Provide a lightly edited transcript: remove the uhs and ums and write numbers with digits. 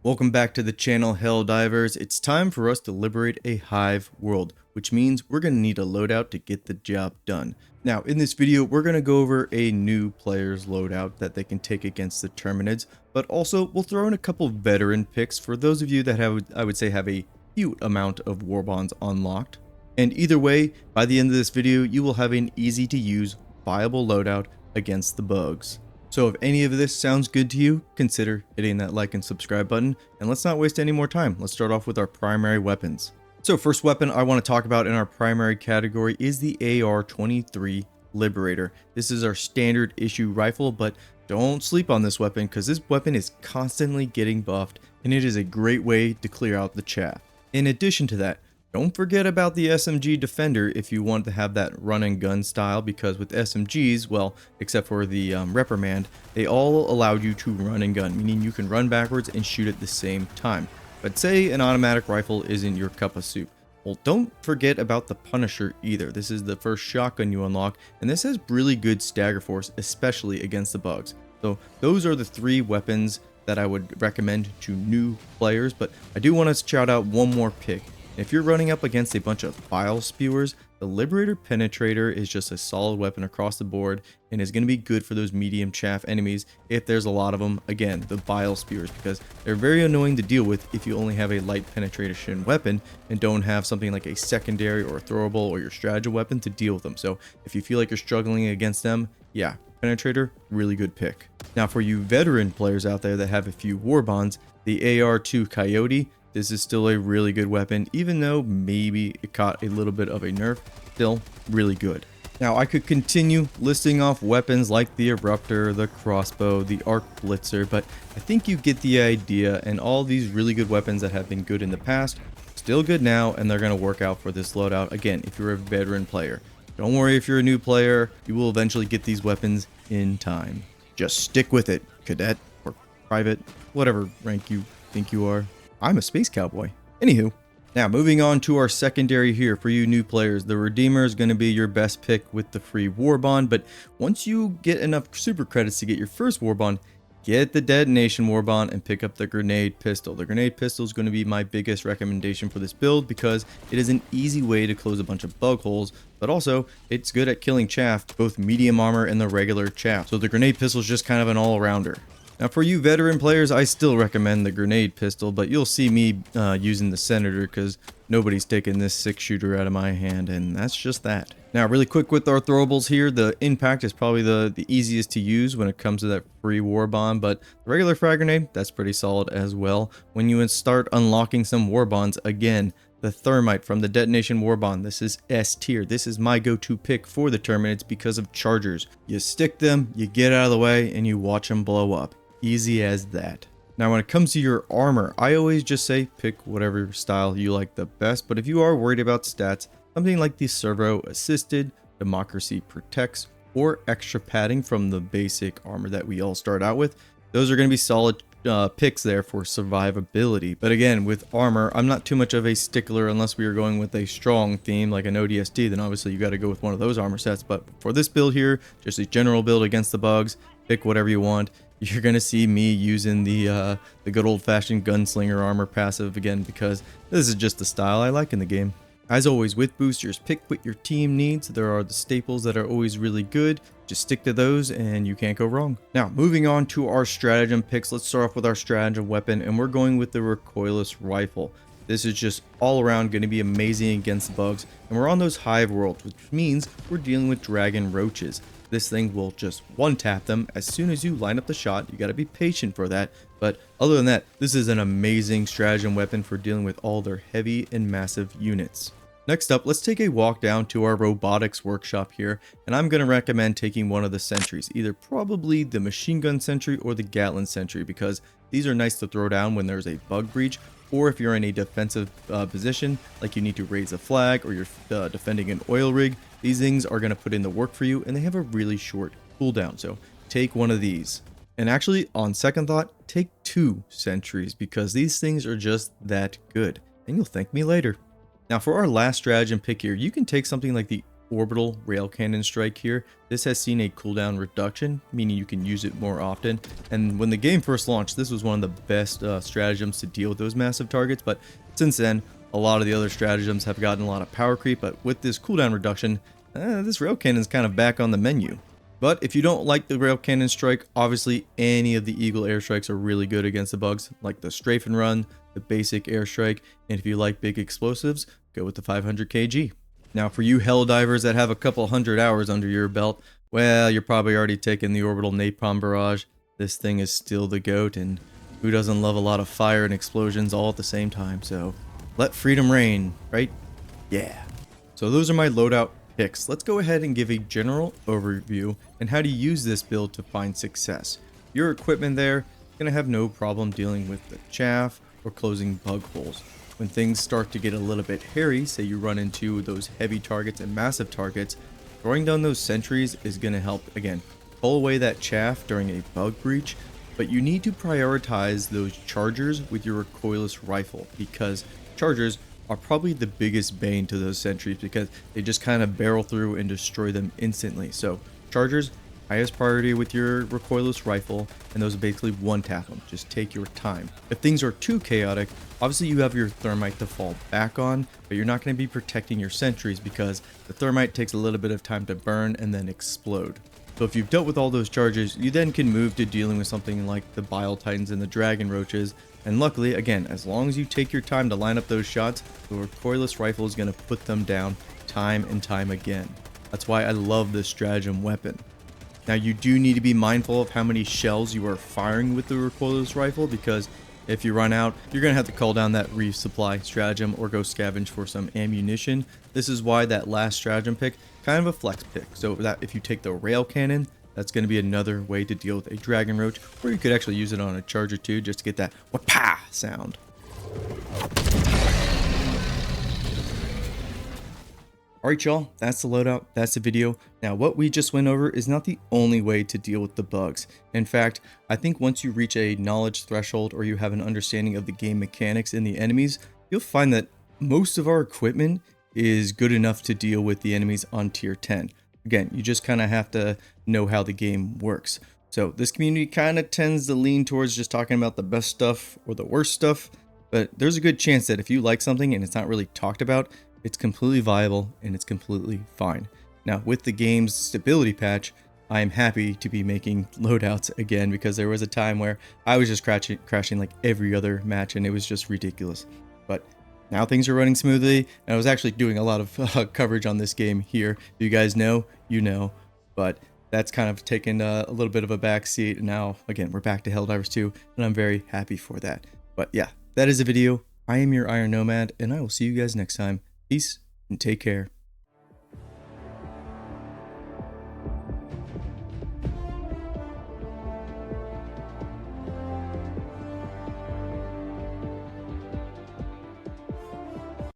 Welcome back to the channel Helldivers. It's time for us to liberate a hive world, which means we're going to need a loadout to get the job done. Now in this video we're going to go over a new player's loadout that they can take against the Terminids, but also we'll throw in a couple veteran picks for those of you that have, I would say, have a cute amount of war bonds unlocked. And either way, by the end of this video you will have an easy to use, viable loadout against the bugs. So if any of this sounds good to you, consider hitting that like and subscribe button, and let's not waste any more time. Let's start off with our primary weapons. So first weapon I want to talk about in our primary category is the AR-23 Liberator. This is our standard issue rifle, but don't sleep on this weapon because this weapon is constantly getting buffed and it is a great way to clear out the chaff. In addition to that, don't forget about the SMG Defender if you want to have that run and gun style, because with SMGs, well, except for the Reprimand, they all allow you to run and gun, meaning you can run backwards and shoot at the same time. But say an automatic rifle isn't your cup of soup. Well, don't forget about the Punisher either. This is the first shotgun you unlock, and this has really good stagger force, especially against the bugs. So those are the three weapons that I would recommend to new players, but I do want to shout out one more pick. If you're running up against a bunch of bile spewers, the Liberator Penetrator is just a solid weapon across the board and is going to be good for those medium chaff enemies if there's a lot of them. Again, the bile spewers, because they're very annoying to deal with if you only have a light penetration weapon and don't have something like a secondary or a throwable or your stratagem weapon to deal with them. So if you feel like you're struggling against them, yeah, Penetrator, really good pick. Now for you veteran players out there that have a few war bonds, the AR-2 Coyote, this is still a really good weapon, even though maybe it caught a little bit of a nerf, still really good. Now I could continue listing off weapons like the Eruptor, the Crossbow, the Arc Blitzer, but I think you get the idea, and all these really good weapons that have been good in the past, still good now, and they're going to work out for this loadout, again, if you're a veteran player. Don't worry if you're a new player, you will eventually get these weapons in time. Just stick with it, cadet or private, whatever rank you think you are. I'm a space cowboy. Anywho, now moving on to our secondary here for you new players. The Redeemer is going to be your best pick with the free war bond, but once you get enough super credits to get your first war bond, get the detonation war bond and pick up the grenade pistol. The grenade pistol is going to be my biggest recommendation for this build because it is an easy way to close a bunch of bug holes, but also it's good at killing chaff, both medium armor and the regular chaff. So the grenade pistol is just kind of an all-rounder. Now for you veteran players, I still recommend the grenade pistol, but you'll see me using the Senator because nobody's taking this 6-shooter out of my hand, and that's just that. Now really quick with our throwables here, the Impact is probably the easiest to use when it comes to that free war bond, but the regular frag grenade, that's pretty solid as well. When you start unlocking some war bonds, again, the Thermite from the Detonation War Bond, this is S tier. This is my go-to pick for the Terminids because of chargers. You stick them, you get out of the way, and you watch them blow up. Easy as that. Now when it comes to your armor, I always just say pick whatever style you like the best, but if you are worried about stats, something like the Servo Assisted, Democracy Protects, or extra padding from the basic armor that we all start out with, those are going to be solid picks there for survivability. But again, with armor, I'm not too much of a stickler unless we are going with a strong theme like an ODST, then obviously you got to go with one of those armor sets. But for this build here, just a general build against the bugs, pick whatever you want. You're going to see me using the good old-fashioned gunslinger armor passive again because this is just the style I like in the game. As always with boosters, pick what your team needs. There are the staples that are always really good. Just stick to those and you can't go wrong. Now moving on to our stratagem picks, let's start off with our stratagem weapon, and we're going with the recoilless rifle. This is just all around going to be amazing against bugs, and we're on those hive worlds, which means we're dealing with dragon roaches. This thing will just one-tap them as soon as you line up the shot. You got to be patient for that, but other than that, this is an amazing stratagem weapon for dealing with all their heavy and massive units. Next up, let's take a walk down to our robotics workshop here, and I'm going to recommend taking one of the sentries, either probably the machine gun sentry or the Gatling sentry, because these are nice to throw down when there's a bug breach, or if you're in a defensive position, like you need to raise a flag or you're defending an oil rig. These things are going to put in the work for you, and they have a really short cooldown, so take one of these. And actually, on second thought, take 2 sentries because these things are just that good, and you'll thank me later. Now for our last stratagem pick here, you can take something like the orbital rail cannon strike here. This has seen a cooldown reduction, meaning you can use it more often. And when the game first launched, this was one of the best stratagems to deal with those massive targets. But since then, a lot of the other stratagems have gotten a lot of power creep. But with this cooldown reduction, this rail cannon is kind of back on the menu. But if you don't like the rail cannon strike, obviously any of the eagle airstrikes are really good against the bugs, like the strafe and run, the basic airstrike, and if you like big explosives, go with the 500 kg. Now for you Helldivers that have a couple hundred hours under your belt, well, you're probably already taking the orbital napalm barrage. This thing is still the GOAT, and who doesn't love a lot of fire and explosions all at the same time? So let freedom reign, right? Yeah. So those are my loadout picks. Let's go ahead and give a general overview and how to use this build to find success. Your equipment there is going to have no problem dealing with the chaff or closing bug holes. When things start to get a little bit hairy, say you run into those heavy targets and massive targets, throwing down those sentries is going to help, again, pull away that chaff during a bug breach. But you need to prioritize those chargers with your recoilless rifle, because chargers are probably the biggest bane to those sentries because they just kind of barrel through and destroy them instantly. So chargers, highest priority with your recoilless rifle, and those basically one tap them. Just take your time. If things are too chaotic, obviously you have your thermite to fall back on, but you're not going to be protecting your sentries because the thermite takes a little bit of time to burn and then explode. So if you've dealt with all those charges, you then can move to dealing with something like the Bile Titans and the Dragon Roaches. And luckily, again, as long as you take your time to line up those shots, the recoilless rifle is going to put them down time and time again. That's why I love this stratagem weapon. Now you do need to be mindful of how many shells you are firing with the recoilless rifle, because if you run out, you're going to have to call down that resupply stratagem or go scavenge for some ammunition. This is why that last stratagem pick, kind of a flex pick. So that if you take the rail cannon, that's going to be another way to deal with a dragon roach, or you could actually use it on a charger too, just to get that wha-pa sound. Alright y'all, that's the loadout, that's the video. Now what we just went over is not the only way to deal with the bugs. In fact, I think once you reach a knowledge threshold or you have an understanding of the game mechanics and the enemies, you'll find that most of our equipment is good enough to deal with the enemies on tier 10. Again, you just kind of have to know how the game works. So this community kind of tends to lean towards just talking about the best stuff or the worst stuff, but there's a good chance that if you like something and it's not really talked about, it's completely viable and it's completely fine. Now with the game's stability patch, I am happy to be making loadouts again, because there was a time where I was just crashing like every other match and it was just ridiculous. But now things are running smoothly, and I was actually doing a lot of coverage on this game here. If you guys know, you know, but that's kind of taken a little bit of a back seat. And now, again, we're back to Helldivers 2, and I'm very happy for that. But yeah, that is the video. I am your Iron Nomad, and I will see you guys next time. Peace, and take care.